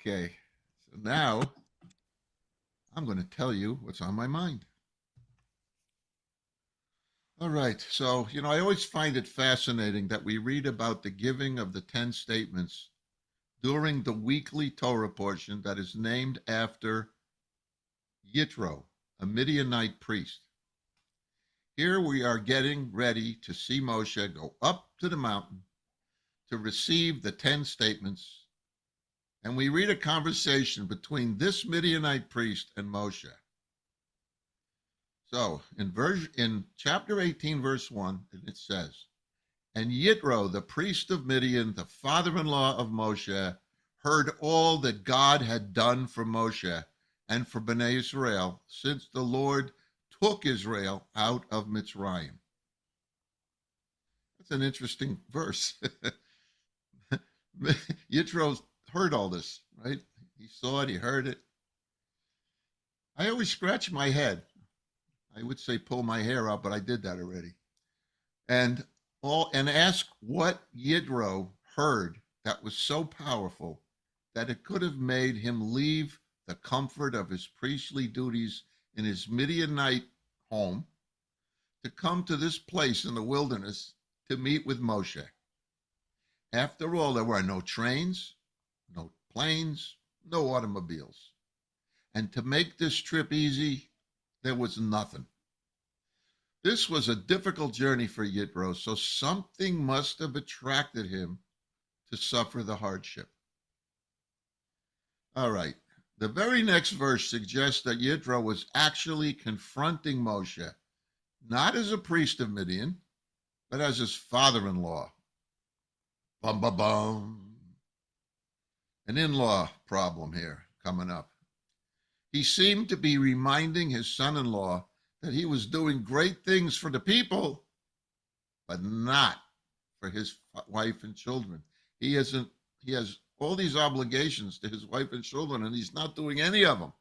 Okay, so now I'm going to tell you what's on my mind. All right, so, I always find it fascinating that we read about the giving of the 10 statements during the weekly Torah portion that is named after Yitro, a Midianite priest. Here we are getting ready to see Moshe go up to the mountain to receive the 10 statements, and we read a conversation between this Midianite priest and Moshe. So in chapter 18, verse 1, it says, "And Yitro, the priest of Midian, the father-in-law of Moshe, heard all that God had done for Moshe and for Bnei Israel since the Lord took Israel out of Mitzrayim." That's an interesting verse. Yitro heard all this, right? He saw it, he heard it. I always scratch my head. I would say pull my hair out, but I did that already. And ask what Yitro heard that was so powerful that it could have made him leave the comfort of his priestly duties in his Midianite home to come to this place in the wilderness to meet with Moshe. After all, there were no trains, no planes, no automobiles. And to make this trip easy, there was nothing. This was a difficult journey for Yitro, so something must have attracted him to suffer the hardship. All right. The very next verse suggests that Yitro was actually confronting Moshe, not as a priest of Midian, but as his father-in-law. Bum, bum, bum. An in-law problem here coming up. He seemed to be reminding his son-in-law that he was doing great things for the people, but not for his wife and children. He has all these obligations to his wife and children, and he's not doing any of them.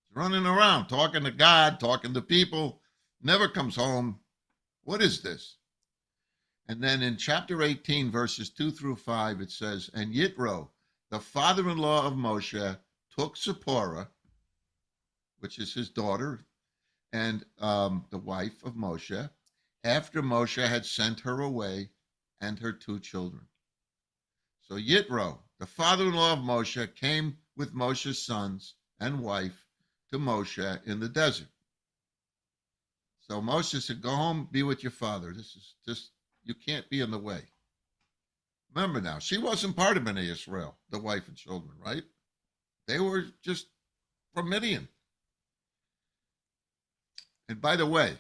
He's running around, talking to God, talking to people, never comes home. What is this? And then in chapter 18, verses 2 through 5, it says, "And Yitro, the father-in-law of Moshe, took Zipporah," which is his daughter, and the wife of Moshe, after Moshe had sent her away, and her 2 children. So Yitro, the father-in-law of Moshe, came with Moshe's sons and wife to Moshe in the desert. So Moshe said, "Go home, be with your father. This is just, you can't be in the way." Remember now, she wasn't part of Bnei Israel, the wife and children, right? They were just from Midian. And by the way,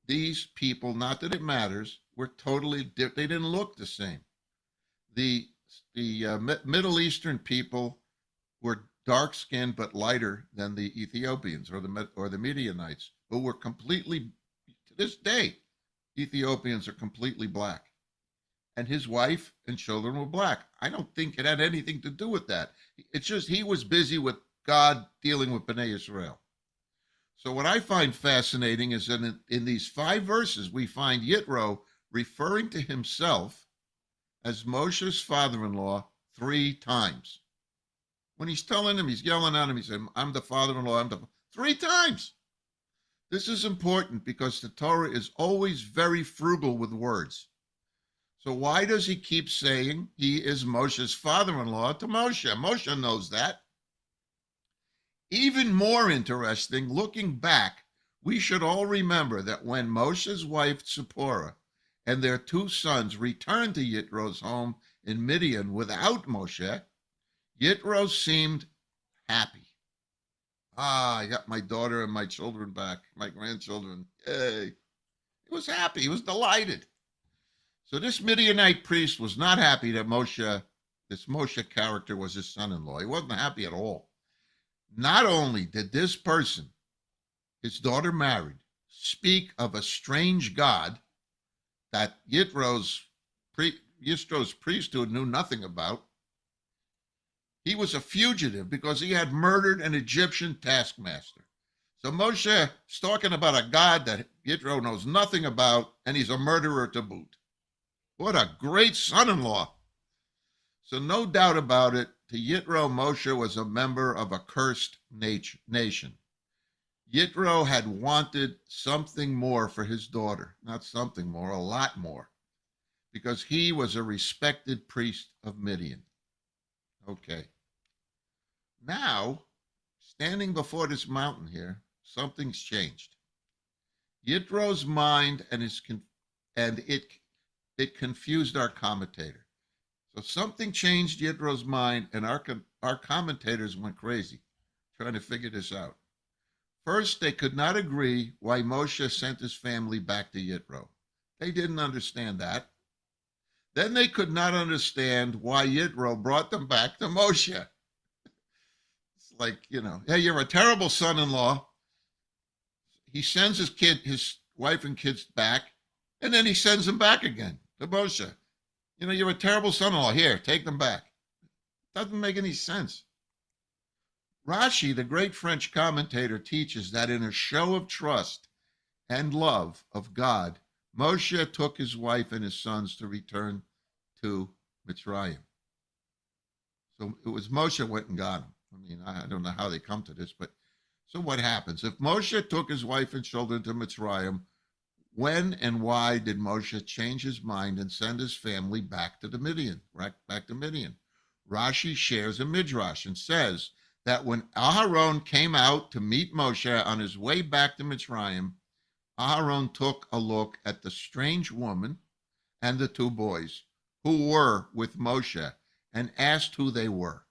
these people, not that it matters, were totally different. They didn't look the same. The Middle Eastern people were dark-skinned but lighter than the Ethiopians or the Midianites, who were completely, to this day, Ethiopians are completely black. And his wife and children were black. I don't think it had anything to do with that. It's just he was busy with God dealing with Bnei Israel. So what I find fascinating is that in these 5 verses, we find Yitro referring to himself as Moshe's father-in-law 3 times. When he's telling him, he's yelling at him, he said, "I'm the father-in-law, 3 times. This is important because the Torah is always very frugal with words. So why does he keep saying he is Moshe's father-in-law to Moshe? Moshe knows that. Even more interesting, looking back, we should all remember that when Moshe's wife Zipporah and their 2 sons returned to Yitro's home in Midian without Moshe, Yitro seemed happy. I got my daughter and my children back, my grandchildren. Yay. He was happy. He was delighted. So this Midianite priest was not happy that this Moshe character was his son-in-law. He wasn't happy at all. Not only did this person, his daughter married, speak of a strange God that Yitro's priesthood knew nothing about, he was a fugitive because he had murdered an Egyptian taskmaster. So Moshe is talking about a God that Yitro knows nothing about, and he's a murderer to boot. What a great son-in-law. So no doubt about it, to Yitro, Moshe was a member of a cursed nation. Yitro had wanted something more for his daughter, not something more, a lot more, because he was a respected priest of Midian. Okay. Now, standing before this mountain here, something's changed. Yitro's mind and it confused our commentator. So something changed Yitro's mind, and our commentators went crazy trying to figure this out. First, they could not agree why Moshe sent his family back to Yitro. They didn't understand that. Then they could not understand why Yitro brought them back to Moshe. It's like, hey, you're a terrible son-in-law. He sends his wife and kids back, and then he sends them back again to Moshe. You're a terrible son-in-law. Here, take them back. Doesn't make any sense. Rashi, the great French commentator, teaches that in a show of trust and love of God, Moshe took his wife and his sons to return to Mitzrayim. So it was Moshe went and got them. I don't know how they come to this, but so what happens? If Moshe took his wife and children to Mitzrayim, when and why did Moshe change his mind and send his family back to Midian? Rashi shares a midrash and says that when Aharon came out to meet Moshe on his way back to Mitzrayim, Aharon took a look at the strange woman and the two boys who were with Moshe and asked who they were.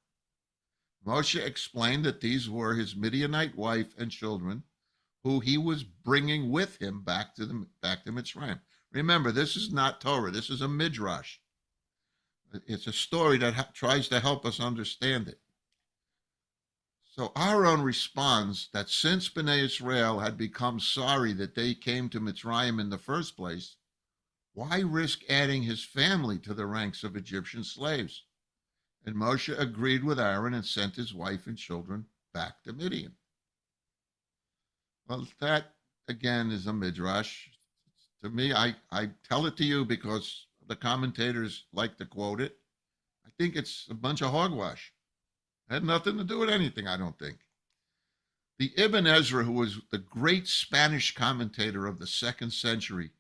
Moshe explained that these were his Midianite wife and children, who he was bringing with him back to Mitzrayim. Remember, this is not Torah. This is a midrash. It's a story that tries to help us understand it. So Aaron responds that since Bnei Israel had become sorry that they came to Mitzrayim in the first place, why risk adding his family to the ranks of Egyptian slaves? And Moshe agreed with Aaron and sent his wife and children back to Midian. Well, that, again, is a midrash. To me, I tell it to you because the commentators like to quote it. I think it's a bunch of hogwash. It had nothing to do with anything, I don't think. The Ibn Ezra, who was the great Spanish commentator of the 2nd century,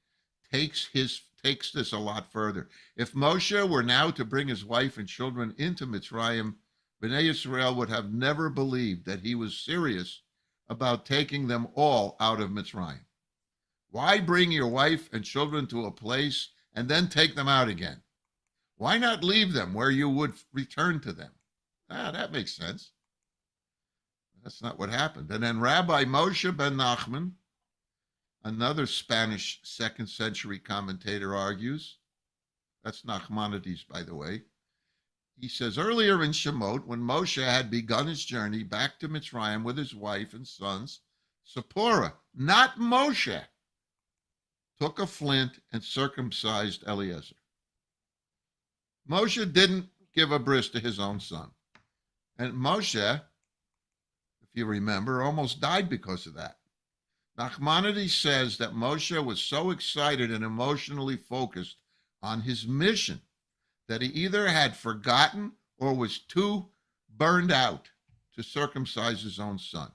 takes this a lot further. If Moshe were now to bring his wife and children into Mitzrayim, Bnei Israel would have never believed that he was serious about taking them all out of Mitzrayim. Why bring your wife and children to a place and then take them out again? Why not leave them where you would return to them? That makes sense. That's not what happened. And then Rabbi Moshe ben Nachman, another Spanish 2nd century commentator, argues, that's Nachmanides, by the way. He says, earlier in Shemot, when Moshe had begun his journey back to Mitzrayim with his wife and sons, Zipporah, not Moshe, took a flint and circumcised Eliezer. Moshe didn't give a bris to his own son. And Moshe, if you remember, almost died because of that. Nachmanides says that Moshe was so excited and emotionally focused on his mission that he either had forgotten or was too burned out to circumcise his own son.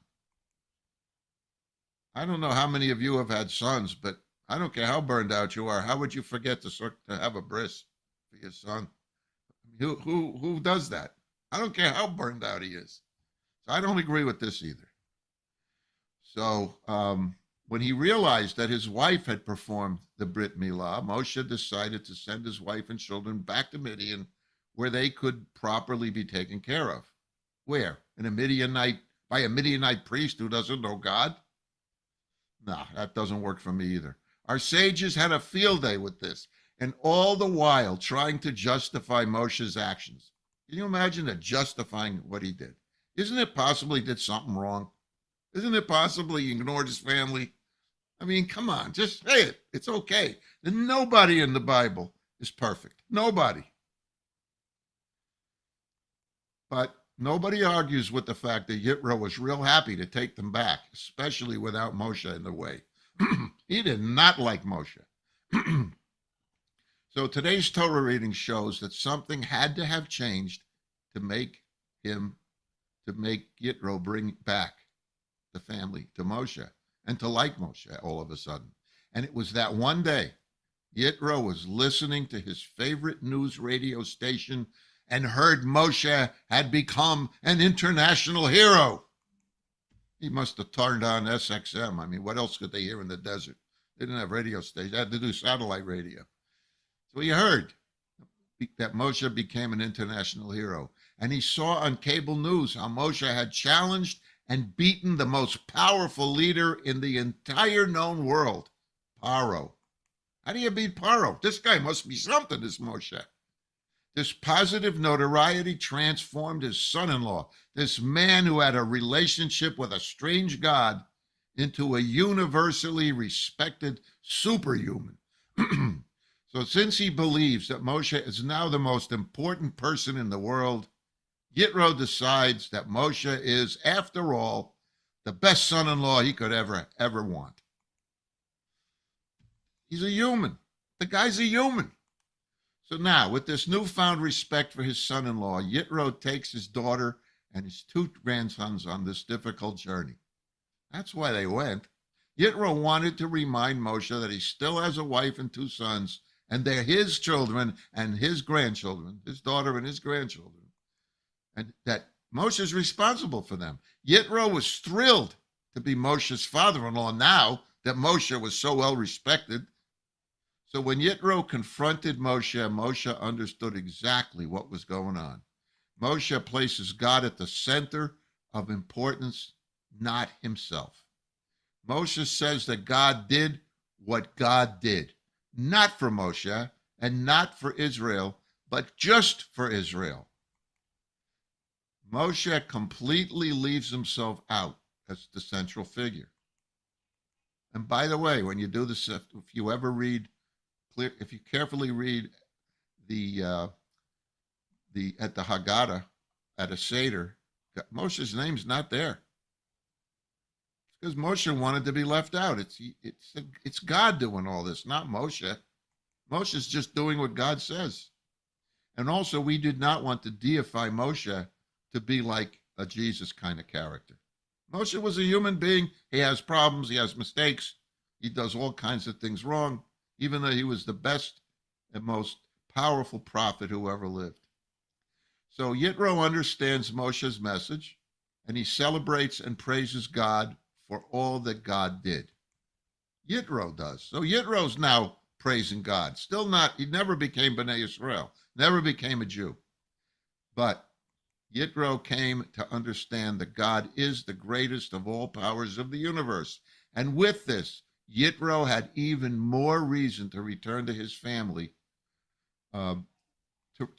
I don't know how many of you have had sons, but I don't care how burned out you are. How would you forget to have a bris for your son? Who does that? I don't care how burned out he is. So I don't agree with this either. So when he realized that his wife had performed the Brit Milah, Moshe decided to send his wife and children back to Midian, where they could properly be taken care of. Where? By a Midianite priest who doesn't know God? No, that doesn't work for me either. Our sages had a field day with this, and all the while trying to justify Moshe's actions. Can you imagine justifying what he did? Isn't it possible he did something wrong? Isn't it possible he ignored his family? I mean, come on, just say it. It's okay. And nobody in the Bible is perfect. Nobody. But nobody argues with the fact that Yitro was real happy to take them back, especially without Moshe in the way. He did not like Moshe. So today's Torah reading shows that something had to have changed to make him to make Yitro bring back the family to Moshe and to like Moshe all of a sudden. And it was that one day Yitro was listening to his favorite news radio station and heard Moshe had become an international hero. He must have turned on SXM. I mean, what else could they hear in the desert? They didn't have radio stations. They had to do satellite radio. So he heard that Moshe became an international hero. And he saw on cable news how Moshe had challenged and beaten the most powerful leader in the entire known world, Paro. How do you beat Paro? This guy must be something, this Moshe. This positive notoriety transformed his son-in-law, this man who had a relationship with a strange god, into a universally respected superhuman. So since he believes that Moshe is now the most important person in the world, Yitro decides that Moshe is, after all, the best son-in-law he could ever want. He's a human. The guy's a human. So now, with this newfound respect for his son-in-law, Yitro takes his daughter and his two grandsons on this difficult journey. That's why they went. Yitro wanted to remind Moshe that he still has a wife and two sons, and they're his children and his grandchildren, his daughter and his grandchildren, and that Moshe is responsible for them. Yitro was thrilled to be Moshe's father-in-law now that Moshe was so well respected. So when Yitro confronted Moshe, Moshe understood exactly what was going on. Moshe places God at the center of importance, not himself. Moshe says that God did what God did, not for Moshe and not for Israel, but just for Israel. Moshe completely leaves himself out as the central figure. And by the way, when you do this, if you ever read, if you carefully read at the Haggadah, at a Seder, Moshe's name's not there. It's because Moshe wanted to be left out. It's God doing all this, not Moshe. Moshe's just doing what God says. And also, we did not want to deify Moshe to be like a Jesus kind of character. Moshe was a human being. He has problems. He has mistakes. He does all kinds of things wrong, even though he was the best and most powerful prophet who ever lived. So Yitro understands Moshe's message, and he celebrates and praises God for all that God did. Yitro does. So Yitro's now praising God. Still not, he never became Bnei Israel, never became a Jew. But Yitro came to understand that God is the greatest of all powers of the universe. And with this, Yitro had even more reason to return to his family, to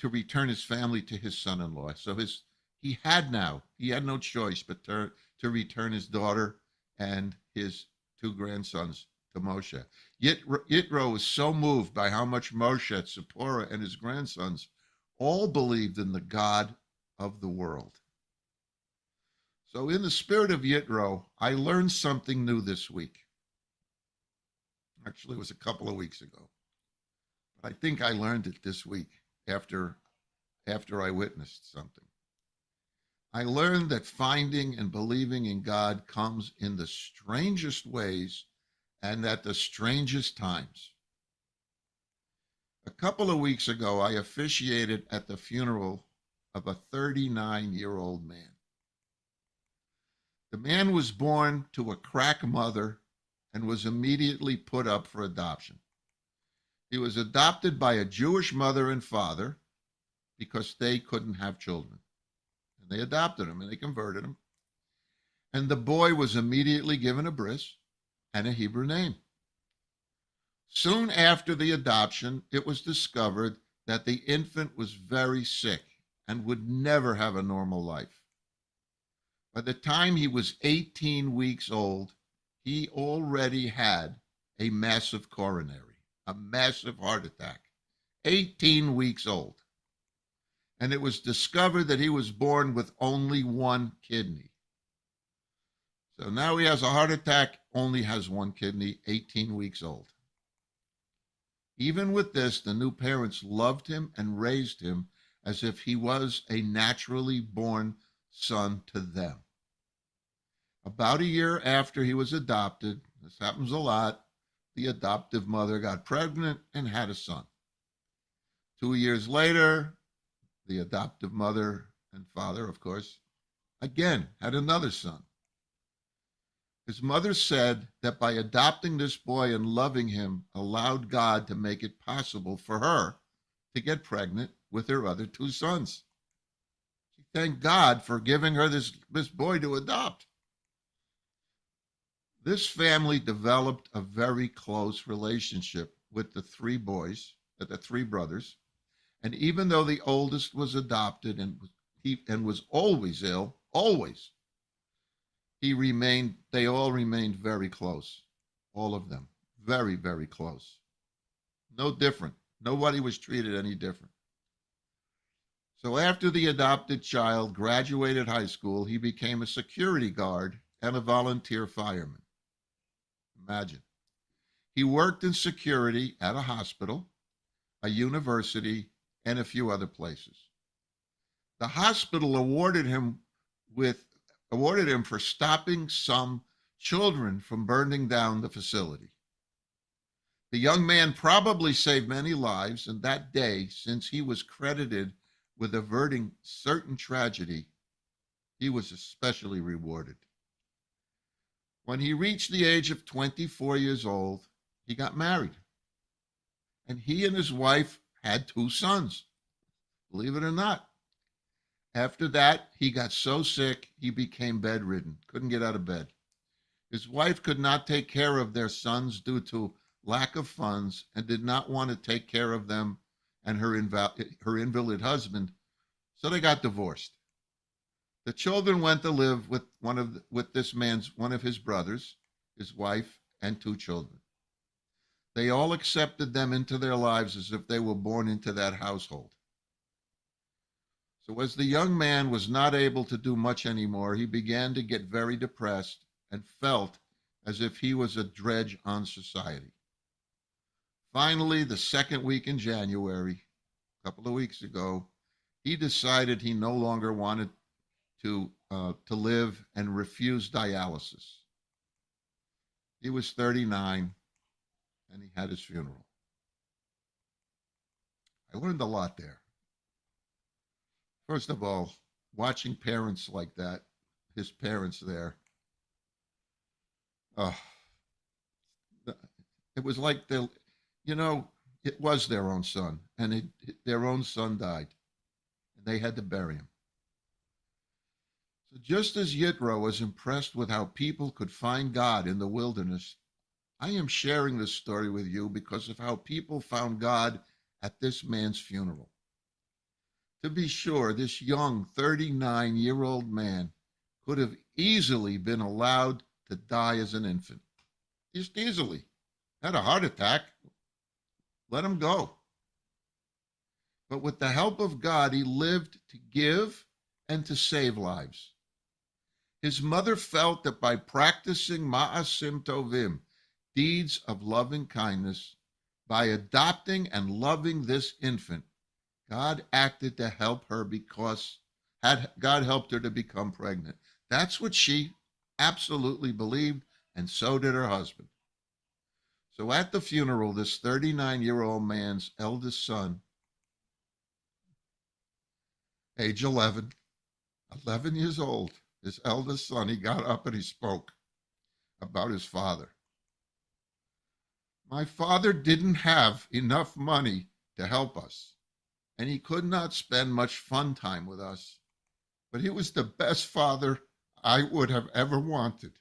return his family to his son-in-law. So he had no choice but to return his daughter and his two grandsons to Moshe. Yitro was so moved by how much Moshe, Zipporah, and his grandsons all believed in the God of the world. So in the spirit of Yitro, I learned something new this week. Actually, it was a couple of weeks ago. But I think I learned it this week after I witnessed something. I learned that finding and believing in God comes in the strangest ways and at the strangest times. A couple of weeks ago, I officiated at the funeral of a 39-year-old man. The man was born to a crack mother and was immediately put up for adoption. He was adopted by a Jewish mother and father because they couldn't have children. And they adopted him and they converted him. And the boy was immediately given a bris and a Hebrew name. Soon after the adoption, it was discovered that the infant was very sick and would never have a normal life. By the time he was 18 weeks old, he already had a massive coronary, a massive heart attack, 18 weeks old. And it was discovered that he was born with only one kidney. So now he has a heart attack, only has one kidney, 18 weeks old. Even with this, the new parents loved him and raised him as if he was a naturally born son to them. About a year after he was adopted, this happens a lot, the adoptive mother got pregnant and had a son. 2 years later, the adoptive mother and father, of course, again had another son. His mother said that by adopting this boy and loving him allowed God to make it possible for her to get pregnant with her other two sons. She thanked God for giving her this boy to adopt. This family developed a very close relationship with the three boys, the three brothers, and even though the oldest was adopted and was always ill, always, they all remained very close. All of them. Very, very close. No different. Nobody was treated any different. So after the adopted child graduated high school, he became a security guard and a volunteer fireman. Imagine. He worked in security at a hospital, a university, and a few other places. The hospital awarded him for stopping some children from burning down the facility. The young man probably saved many lives, and that day, since he was credited with averting certain tragedy, he was especially rewarded. When he reached the age of 24 years old, he got married. And he and his wife had two sons, believe it or not. After that, he got so sick, he became bedridden, couldn't get out of bed. His wife could not take care of their sons due to lack of funds and did not want to take care of them and her invalid husband, so they got divorced. The children went to live with one of his brothers, his wife, and two children. They all accepted them into their lives as if they were born into that household. So as the young man was not able to do much anymore, he began to get very depressed and felt as if he was a dredge on society. Finally, the second week in January, a couple of weeks ago, he decided he no longer wanted to live and refused dialysis. He was 39, and he had his funeral. I learned a lot there. First of all, watching parents like that, his parents there, it was like it was their own son, and their own son died, and they had to bury him. So just as Yitro was impressed with how people could find God in the wilderness, I am sharing this story with you because of how people found God at this man's funeral. To be sure, this young 39-year-old man could have easily been allowed to die as an infant. Just easily. Had a heart attack. Let him go. But with the help of God, he lived to give and to save lives. His mother felt that by practicing ma'asim tovim, deeds of loving kindness, by adopting and loving this infant, God acted to help her God helped her to become pregnant. That's what she absolutely believed, and so did her husband. So at the funeral, this 39-year-old man's eldest son, age 11 years old, his eldest son, he got up and he spoke about his father. My father didn't have enough money to help us, and he could not spend much fun time with us, but he was the best father I would have ever wanted.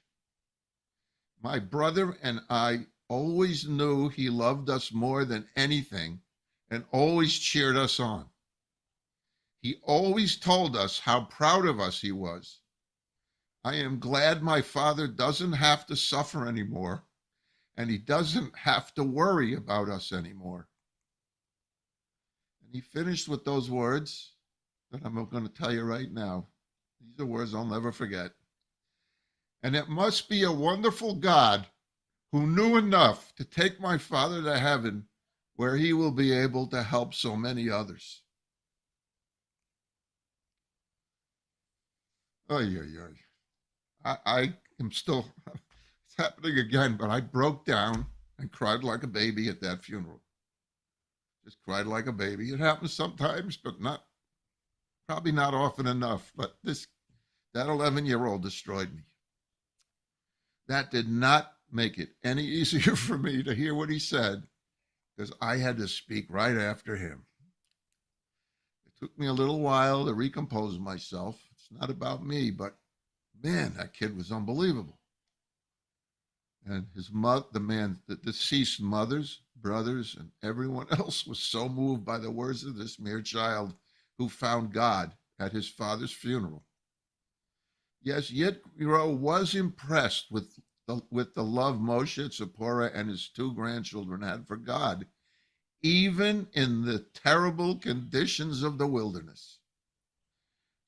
My brother and I always knew he loved us more than anything and always cheered us on. He always told us how proud of us he was. I am glad my father doesn't have to suffer anymore, and he doesn't have to worry about us anymore. And he finished with those words that I'm going to tell you right now. These are words I'll never forget. And it must be a wonderful God who knew enough to take my father to heaven, where he will be able to help so many others. Oh, yeah, yeah. I am still, it's happening again, but I broke down and cried like a baby at that funeral. Just cried like a baby. It happens sometimes, but not, probably not often enough. But that 11-year-old destroyed me. That did not make it any easier for me to hear what he said because I had to speak right after him. It took me a little while to recompose myself. It's not about me, but man, that kid was unbelievable. And his mother, the deceased mother's brothers, and everyone else was so moved by the words of this mere child who found God at his father's funeral. Yes, Yitro was impressed with the love Moshe, Tzipporah, and his two grandchildren had for God, even in the terrible conditions of the wilderness.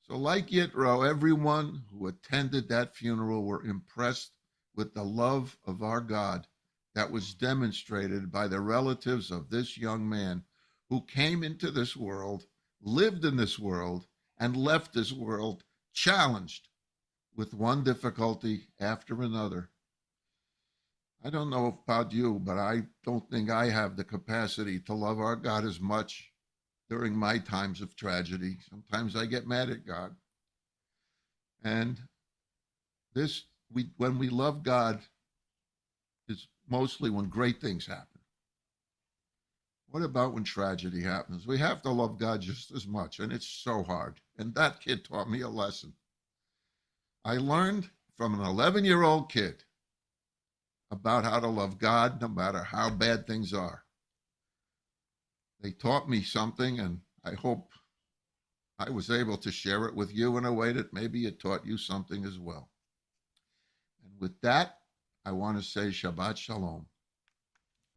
So, like Yitro, everyone who attended that funeral were impressed with the love of our God that was demonstrated by the relatives of this young man who came into this world, lived in this world, and left this world challenged with one difficulty after another. I don't know about you, but I don't think I have the capacity to love our God as much during my times of tragedy. Sometimes I get mad at God. And when we love God is mostly when great things happen. What about when tragedy happens? We have to love God just as much, and it's so hard. And that kid taught me a lesson. I learned from an 11-year-old kid about how to love God no matter how bad things are. They taught me something, and I hope I was able to share it with you in a way that maybe it taught you something as well. And with that, I want to say Shabbat Shalom.